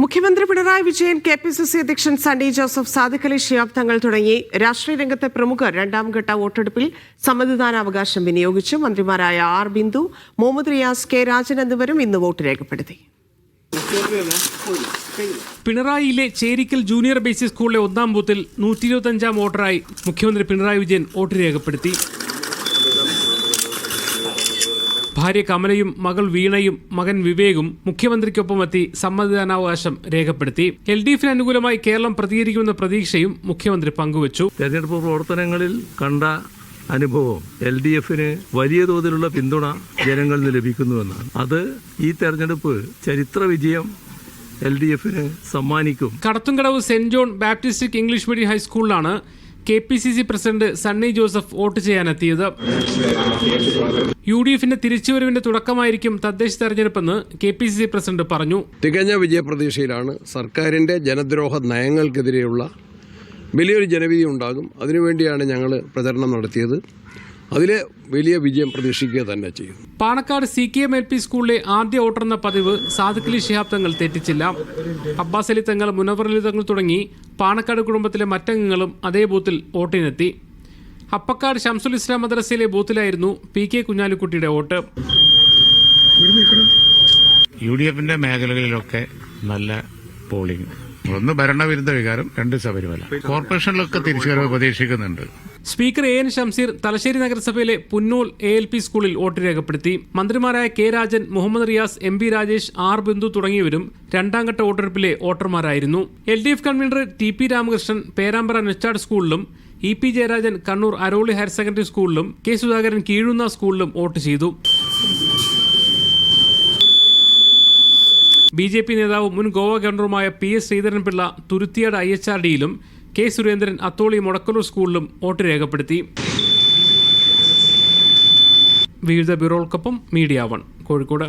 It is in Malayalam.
മുഖ്യമന്ത്രി പിണറായി വിജയൻ, കെപിസിസി അധ്യക്ഷൻ സണ്ണി ജോസഫ്, സാദിഖ് അലി ശിഹാബ് തങ്ങൾ തുടങ്ങി രാഷ്ട്രീയ രംഗത്തെ പ്രമുഖർ രണ്ടാം ഘട്ട വോട്ടെടുപ്പിൽ സമ്മതിദാനാവകാശം വിനിയോഗിച്ചു. മന്ത്രിമാരായ ആർ ബിന്ദു, മുഹമ്മദ് റിയാസ്, കെ രാജൻ എന്നിവരും ഇന്ന് വോട്ട് രേഖപ്പെടുത്തി. പിണറായിയിലെ ചേരിക്കൽ ജൂനിയർ ബേസിക് സ്കൂളിലെ ഒന്നാം ബൂത്തിൽ 125 വോട്ടറായി മുഖ്യമന്ത്രി പിണറായി വിജയൻ വോട്ട് രേഖപ്പെടുത്തി. ഭാര്യ കമലയും മകൾ വീണയും മകൻ വിവേകും മുഖ്യമന്ത്രിക്കൊപ്പമെത്തി സമ്മതിദാനാവകാശം രേഖപ്പെടുത്തി. LDFിന് അനുകൂലമായി കേരളം പ്രതികരിക്കുമെന്ന പ്രതീക്ഷയും മുഖ്യമന്ത്രി പങ്കുവച്ചു. തെരഞ്ഞെടുപ്പ് പ്രവർത്തനങ്ങളിൽ കണ്ട അനുഭവം LDFിന് വലിയ തോതിലുള്ള പിന്തുണ ജനങ്ങളിൽ നിന്ന് ലഭിക്കുന്നുവെന്നാണ്. അത് ഈ തെരഞ്ഞെടുപ്പ് ചരിത്ര വിജയം LDFിന് സമ്മാനിക്കും. കടത്തുംകടവ് Saint John Baptist English medium ഹൈസ്കൂളിലാണ് KPCC president Sunny Joseph vote ചെയ്യാനെത്തിയത്. UDFിന്റെ തിരിച്ചുവരവിന്റെ തുടക്കമായിരിക്കും തദ്ദേശ തെരഞ്ഞെടുപ്പെന്ന് KPCC പ്രസിഡന്റ് പറഞ്ഞു. തികഞ്ഞ വിജയപ്രതീക്ഷയിലാണ്. സർക്കാരിന്റെ ജനദ്രോഹ നയങ്ങൾക്കെതിരെയുള്ള വലിയൊരു ജനവിധി ഉണ്ടാകും. അതിനുവേണ്ടിയാണ് ഞങ്ങൾ പ്രചരണം നടത്തിയത്. അതിലെ വലിയ വിജയം പ്രതീക്ഷിക്കുക തന്നെ ചെയ്യും. പാണക്കാട് CKM LP സ്കൂളിലെ ആദ്യ വോട്ടെന്ന പതിവ് സാദിഖ് അലി ശിഹാബ് തങ്ങൾ തെറ്റിച്ചില്ല. അബ്ബാസ് അലി തങ്ങൾ, മുനവർ അലി തങ്ങൾ തുടങ്ങി പാണക്കാട് കുടുംബത്തിലെ മറ്റംഗങ്ങളും അതേ ബൂത്തിൽ വോട്ടിനെത്തി. അപ്പക്കാട് ഷംസുൽ ഇസ്ലാം മദ്രസയിലെ ബൂത്തിലായിരുന്നു PK കുഞ്ഞാലിക്കുട്ടിയുടെ വോട്ട്. UDFിന്റെ മേഖലകളിലൊക്കെ നല്ല പോളിംഗ്. ഒന്ന് ഭരണവിരുദ്ധ വികാരം, 2 ശബരിമല. കോർപ്പറേഷനിലൊക്കെ തിരിച്ചുവരവ് പ്രതീക്ഷിക്കുന്നുണ്ട്. സ്പീക്കർ AN ഷംസീർ തലശ്ശേരി നഗരസഭയിലെ പുന്നൂൽ ALP സ്കൂളിൽ വോട്ട് രേഖപ്പെടുത്തി. മന്ത്രിമാരായ K Rajan, Muhammad Riyas, MB Rajesh, R Bindu തുടങ്ങിയവരും രണ്ടാം ഘട്ട വോട്ടെടുപ്പിലെ വോട്ടർമാരായിരുന്നു. LDF convener TP Ramakrishnan Perambra Nechad സ്കൂളിലും, EP Jayarajan Kannur Aroli higher secondary സ്കൂളിലും, K സുധാകരൻ കീഴുന്ന സ്കൂളിലും വോട്ട് ചെയ്തു. BJP നേതാവും മുൻ ഗോവ ഗവർണറുമായ PS ശ്രീധരൻപിള്ള തുരുത്തിയാട് IHRDയിലും, K സുരേന്ദ്രൻ അത്തോളി മുടക്കലൂർ സ്കൂളിലും വോട്ട് രേഖപ്പെടുത്തി. വിവിധ ബ്യൂറോകൾക്കൊപ്പം മീഡിയ 1 കോഴിക്കോട്.